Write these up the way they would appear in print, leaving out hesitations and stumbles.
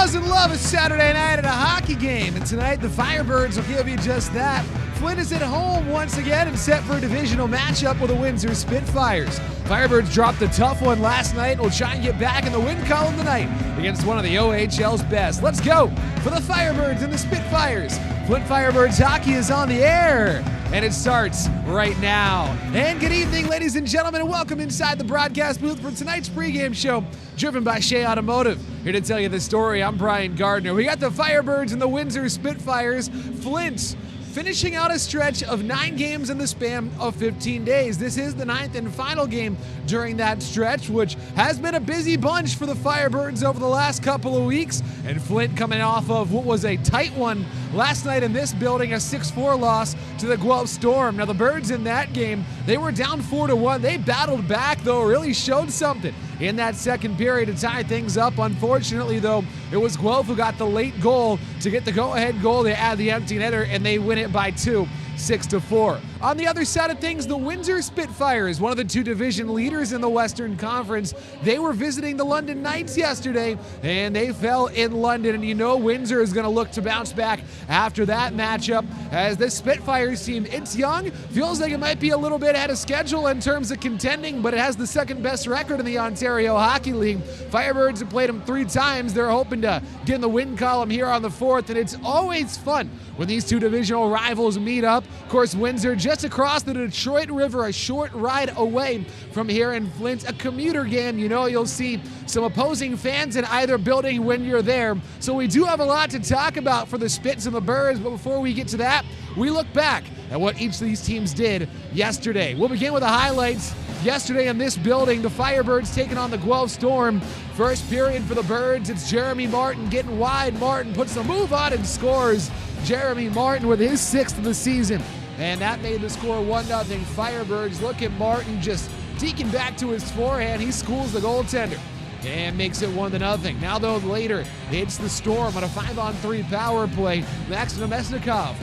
doesn't love a Saturday night at a hockey game? And tonight, the Firebirds will give you just that. Flint is at home once again and set for a divisional matchup with the Windsor Spitfires. Firebirds dropped a tough one last night and will try and get back in the win column tonight against one of the OHL's best. Let's go for the Firebirds and the Spitfires. Flint Firebirds hockey is on the air, and it starts right now. And good evening, ladies and gentlemen, and welcome inside the broadcast booth for tonight's pregame show, driven by Shea Automotive. Here to tell you the story, I'm Brian Gardner. We got the Firebirds and the Windsor Spitfires. Flint finishing out a stretch of 9 games in the span of 15 days. This is the 9th and final game during that stretch, which has been a busy bunch for the Firebirds over the last couple of weeks. And Flint coming off of what was a tight one last night in this building, a 6-4 loss to the Guelph Storm. Now the Birds in that game, they were down 4-1. They battled back, though, really showed something in that second period to tie things up. Unfortunately, though, it was Guelph who got the late goal to get the go-ahead goal. They add the empty netter, and they win it by 2, 6-4. On the other side of things, the Windsor Spitfires, one of the 2 division leaders in the Western Conference, they were visiting the London Knights yesterday, and they fell in London. And you know Windsor is going to look to bounce back after that matchup, as this Spitfires team, it's young, feels like it might be a little bit ahead of schedule in terms of contending, but it has the second best record in the Ontario Hockey League. Firebirds have played them 3 times. They're hoping to get in the win column here on the 4th, and it's always fun when these 2 divisional rivals meet up. Of course, Windsor just across the Detroit River, a short ride away from here in Flint, a commuter game. You know, you'll see some opposing fans in either building when you're there. So we do have a lot to talk about for the Spits and the Birds, but before we get to that, we look back at what each of these teams did yesterday. We'll begin with the highlights. Yesterday in this building, the Firebirds taking on the Guelph Storm. First period for the Birds, it's Jeremy Martin getting wide. Martin puts the move on and scores. Jeremy Martin with his 6th of the season. And that made the score 1-0 Firebirds. Look at Martin just deking back to his forehand. He schools the goaltender and makes it 1-0. Now, though, later, it's the Storm on a 5-on-3 power play. Max Nemesnikov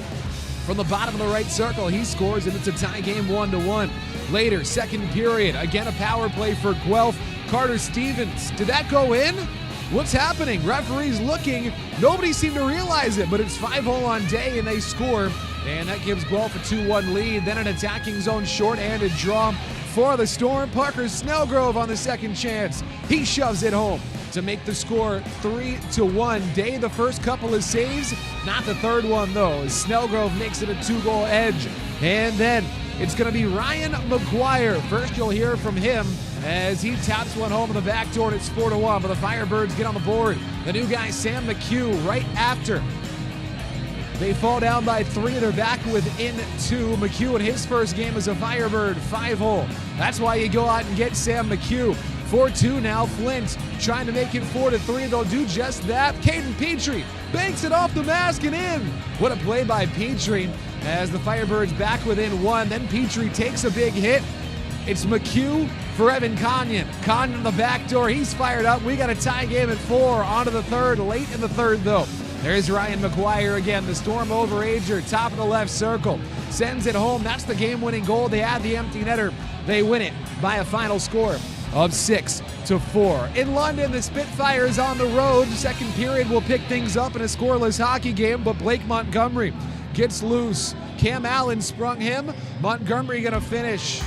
from the bottom of the right circle. He scores, and it's a tie game 1-1. Later, second period, again a power play for Guelph. Carter Stevens, did that go in? What's happening? Referees looking. Nobody seemed to realize it, but it's 5-0 on Day, and they score. And that gives Guelph a 2-1 lead. Then an attacking zone short-handed draw for the Storm. Parker Snellgrove on the second chance. He shoves it home to make the score 3-1. Day, the first couple of saves, not the third one, though. Snellgrove makes it a 2-goal edge. And then it's going to be Ryan McGuire. First, you'll hear from him as he taps one home in the back door, and it's 4-1. But the Firebirds get on the board. The new guy, Sam McHugh, right after they fall down by 3, they're back within 2. McHugh in his first game as a Firebird, 5-0. That's why you go out and get Sam McHugh. 4-2 now, Flint trying to make it 4-3. They'll do just that. Caden Petrie banks it off the mask and in. What a play by Petrie as the Firebirds back within 1. Then Petrie takes a big hit. It's McHugh for Evan Conyon. Conyon on the back door. He's fired up. We got a tie game at 4. On to the third. Late in the third, though. There's Ryan McGuire again. The Storm overager, top of the left circle. Sends it home. That's the game-winning goal. They add the empty netter. They win it by a final score of 6-4. In London, the Spitfires on the road. Second period will pick things up in a scoreless hockey game, but Blake Montgomery gets loose. Cam Allen sprung him. Montgomery gonna finish.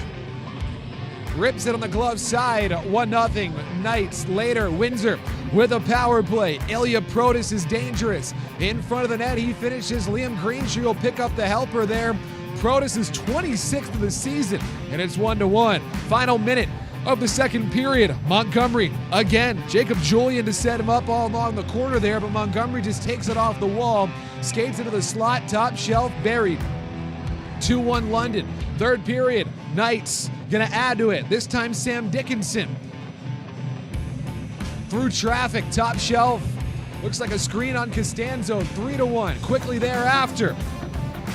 Rips it on the glove side, 1-0 Knights. Later, Windsor with a power play. Ilya Protas is dangerous. In front of the net, he finishes. Liam Greenshoe will pick up the helper there. Protas is 26th of the season, and it's 1-1. Final minute of the second period. Montgomery again. Jacob Julian to set him up all along the corner there, but Montgomery just takes it off the wall, skates into the slot, top shelf, buried. 2-1 London. Third period, Knights gonna add to it. This time Sam Dickinson. Through traffic, top shelf. Looks like a screen on Costanzo, 3-1. Quickly thereafter,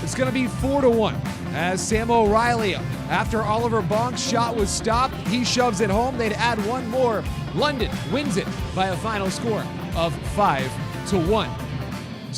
it's gonna be 4-1. As Sam O'Reilly, after Oliver Bonk's shot was stopped, he shoves it home. They'd add one more. London wins it by a final score of 5-1.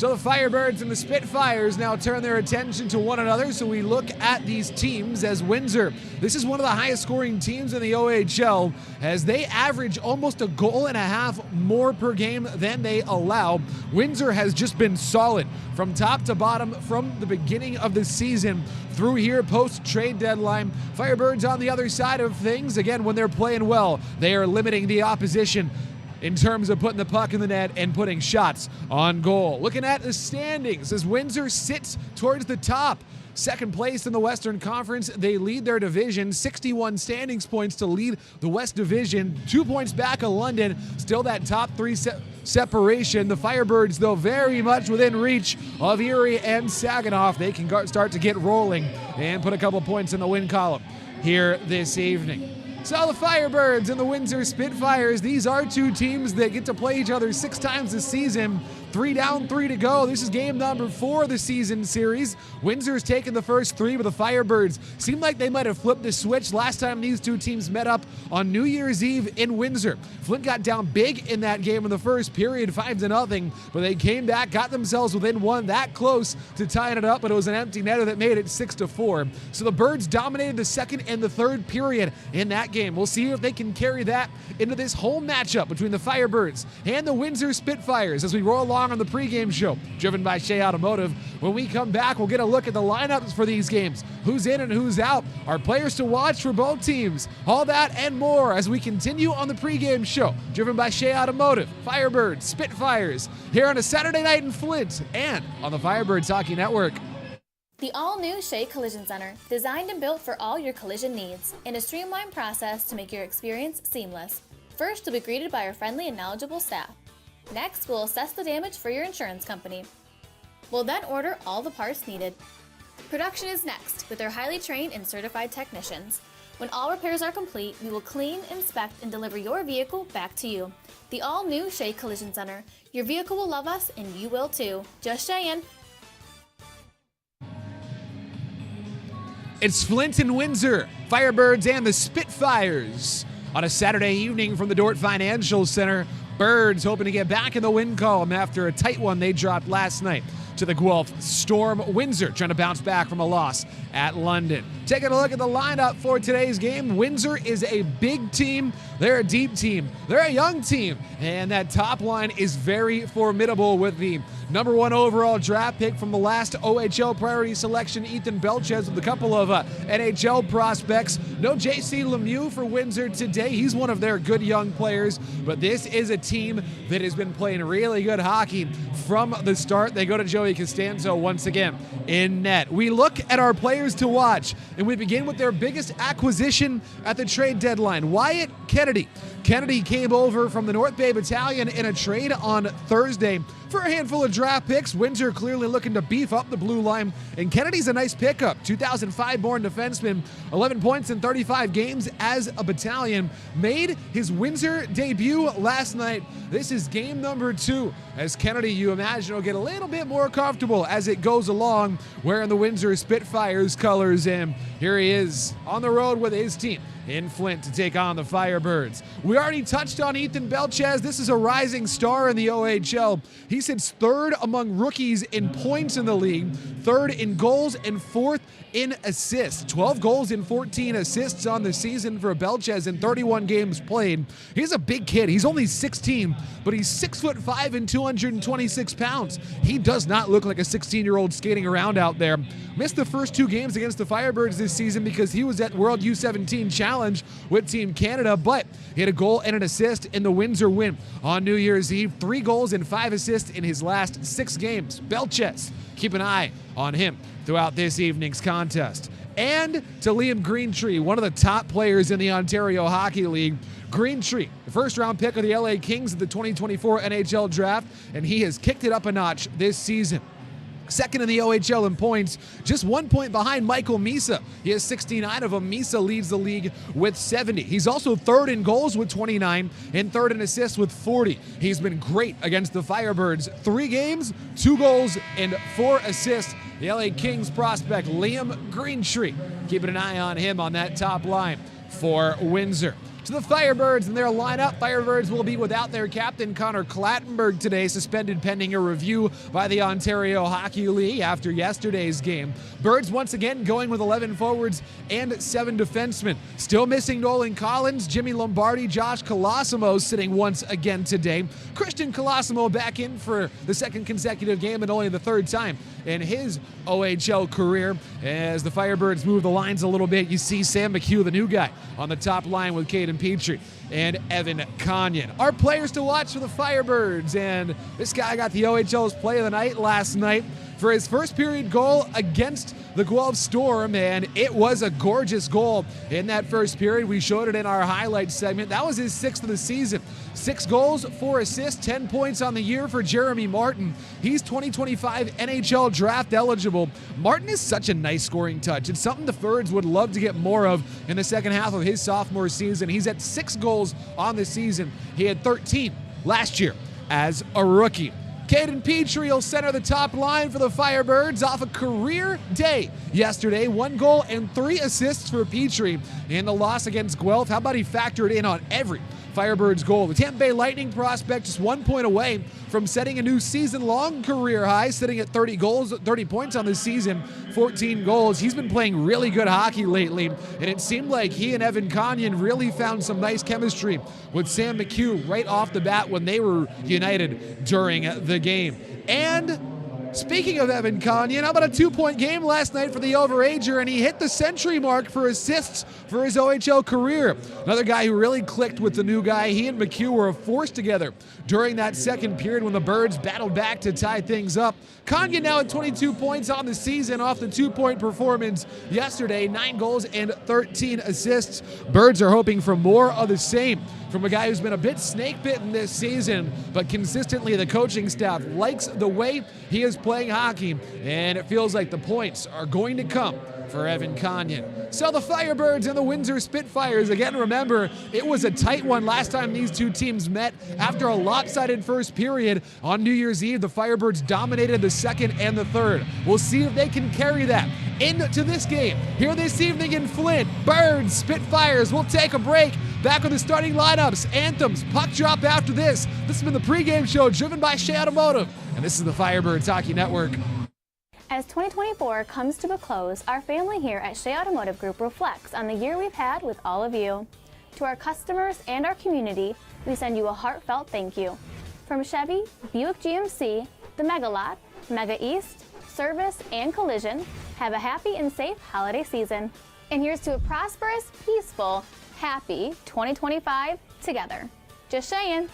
So the Firebirds and the Spitfires now turn their attention to one another, so we look at these teams as Windsor. This is one of the highest scoring teams in the OHL as they average almost a goal and a half more per game than they allow. Windsor has just been solid from top to bottom from the beginning of the season through here post-trade deadline. Firebirds on the other side of things, again, when they're playing well, they are limiting the opposition in terms of putting the puck in the net and putting shots on goal. Looking at the standings as Windsor sits towards the top. Second place in the Western Conference. They lead their division, 61 standings points to lead the West Division. 2 points back of London, still that top three separation. The Firebirds, though, very much within reach of Erie and Saginaw. They can start to get rolling and put a couple points in the win column here this evening. So the Firebirds and the Windsor Spitfires, these are two teams that get to play each other 6 times this season. 3 down, 3 to go. This is game number 4 of the season series. Windsor's taken the first 3, but the Firebirds seem like they might have flipped the switch last time these two teams met up on New Year's Eve in Windsor. Flint got down big in that game in the first period, 5-0, but they came back, got themselves within 1, that close to tying it up, but it was an empty netter that made it 6-4. So the Birds dominated the second and the third period in that game. We'll see if they can carry that into this whole matchup between the Firebirds and the Windsor Spitfires as we roll along on the pregame show, driven by Shea Automotive. When we come back, we'll get a look at the lineups for these games, who's in and who's out, our players to watch for both teams, all that and more as we continue on the pregame show, driven by Shea Automotive, Firebirds, Spitfires, here on a Saturday night in Flint and on the Firebirds Hockey Network. The all-new Shea Collision Center, designed and built for all your collision needs, in a streamlined process to make your experience seamless. First, you'll be greeted by our friendly and knowledgeable staff. Next, we'll assess the damage for your insurance company. We'll then order all the parts needed. Production is next, with our highly trained and certified technicians. When all repairs are complete, we will clean, inspect, and deliver your vehicle back to you. The all-new Shea Collision Center. Your vehicle will love us, and you will too. Just Shea'n. It's Flint and Windsor, Firebirds and the Spitfires. On a Saturday evening from the Dort Financial Center, Birds hoping to get back in the win column after a tight one they dropped last night to the Guelph Storm. Windsor trying to bounce back from a loss at London. Taking a look at the lineup for today's game, Windsor is a big team. They're a deep team. They're a young team. And that top line is very formidable with the number 1 overall draft pick from the last OHL priority selection, Ethan Belchez, with a couple of NHL prospects. No J.C. Lemieux for Windsor today. He's one of their good young players. But this is a team that has been playing really good hockey from the start. They go to Joey Costanzo once again in net. We look at our players to watch, and we begin with their biggest acquisition at the trade deadline, Wyatt Kennedy. Kennedy came over from the North Bay Battalion in a trade on Thursday for a handful of draft picks. Windsor clearly looking to beef up the blue line, and Kennedy's a nice pickup. 2005-born defenseman, 11 points in 35 games as a battalion, made his Windsor debut last night. This is game number 2 as Kennedy, you imagine, will get a little bit more comfortable as it goes along, wearing the Windsor Spitfires colors, and here he is on the road with his team in Flint to take on the Firebirds. We already touched on Ethan Belchez. This is a rising star in the OHL. He sits 3rd among rookies in points in the league, 3rd in goals, and 4th in assists. 12 goals and 14 assists on the season for Belchez in 31 games played. He's a big kid. He's only 16, but he's 6'5" and 226 pounds. He does not look like a 16-year-old skating around out there. Missed the first 2 games against the Firebirds this season because he was at World U17 Challenge with Team Canada, but he had a goal and an assist in the Windsor win on New Year's Eve. 3 goals and 5 assists in his last 6 games. Belchez, keep an eye on him throughout this evening's contest. And to Liam Greentree, one of the top players in the Ontario Hockey League. Greentree, the first-round pick of the LA Kings of the 2024 NHL Draft, and he has kicked it up a notch this season. Second in the OHL in points, just 1 point behind Michael Misa. He has 69 of them. Misa leads the league with 70. He's also 3rd in goals with 29 and 3rd in assists with 40. He's been great against the Firebirds. 3 games, 2 goals, and 4 assists. The LA Kings prospect, Liam Greentree. Keeping an eye on him on that top line for Windsor. to the Firebirds and their lineup. Firebirds will be without their captain Connor Clattenburg today, suspended pending a review by the Ontario Hockey League after yesterday's game. Birds once again going with 11 forwards and 7 defensemen. Still missing Nolan Collins, Jimmy Lombardi, Josh Colosimo sitting once again today. Christian Colosimo back in for the second consecutive game and only the third time in his OHL career. As the Firebirds move the lines a little bit, you see Sam McHugh, the new guy, on the top line with Caden Petrie and Evan Conyon. Our players to watch for the Firebirds, and this guy got the OHL's play of the night last night for his first period goal against the Guelph Storm, and it was a gorgeous goal in that first period. We showed it in our highlights segment. That was his 6th of the season. 6 goals, 4 assists, 10 points on the year for Jeremy Martin. He's 2025 NHL draft eligible. Martin is such a nice scoring touch. It's something the Birds would love to get more of in the second half of his sophomore season. He's at 6 goals on the season. He had 13 last year as a rookie. Caden Petrie will center the top line for the Firebirds off a career day yesterday. 1 goal and 3 assists for Petrie in the loss against Guelph. How about he factored in on every Firebirds goal? The Tampa Bay Lightning prospect just 1 point away from setting a new season-long career high, sitting at 30 points on the season, 14 goals. He's been playing really good hockey lately, and it seemed like he and Evan Conyon really found some nice chemistry with Sam McHugh right off the bat when they were united during the game. And speaking of Evan Conyon, how about a 2-point game last night for the overager, and he hit the century mark for assists for his OHL career. Another guy who really clicked with the new guy. He and McHugh were a force together during that second period when the Birds battled back to tie things up. Conyon now at 22 points on the season off the 2-point performance yesterday, 9 goals and 13 assists. Birds are hoping for more of the same from a guy who's been a bit snake-bitten this season, but consistently the coaching staff likes the way he is playing hockey, and it feels like the points are going to come for Evan Conyon. So the Firebirds and the Windsor Spitfires, again, remember, it was a tight one last time these two teams met. After a lopsided first period on New Year's Eve, the Firebirds dominated the second and the third. We'll see if they can carry that into this game here this evening in Flint. Birds, Spitfires, we'll take a break. Back with the starting lineups, anthems, puck drop after this. This has been the pregame show driven by Shea Automotive, and this is the Firebirds Hockey Network. As 2024 comes to a close, our family here at Shea Automotive Group reflects on the year we've had with all of you. To our customers and our community, we send you a heartfelt thank you. From Chevy, Buick GMC, the Mega Lot, Mega East, Service, and Collision, have a happy and safe holiday season. And here's to a prosperous, peaceful, happy 2025 together. Just saying.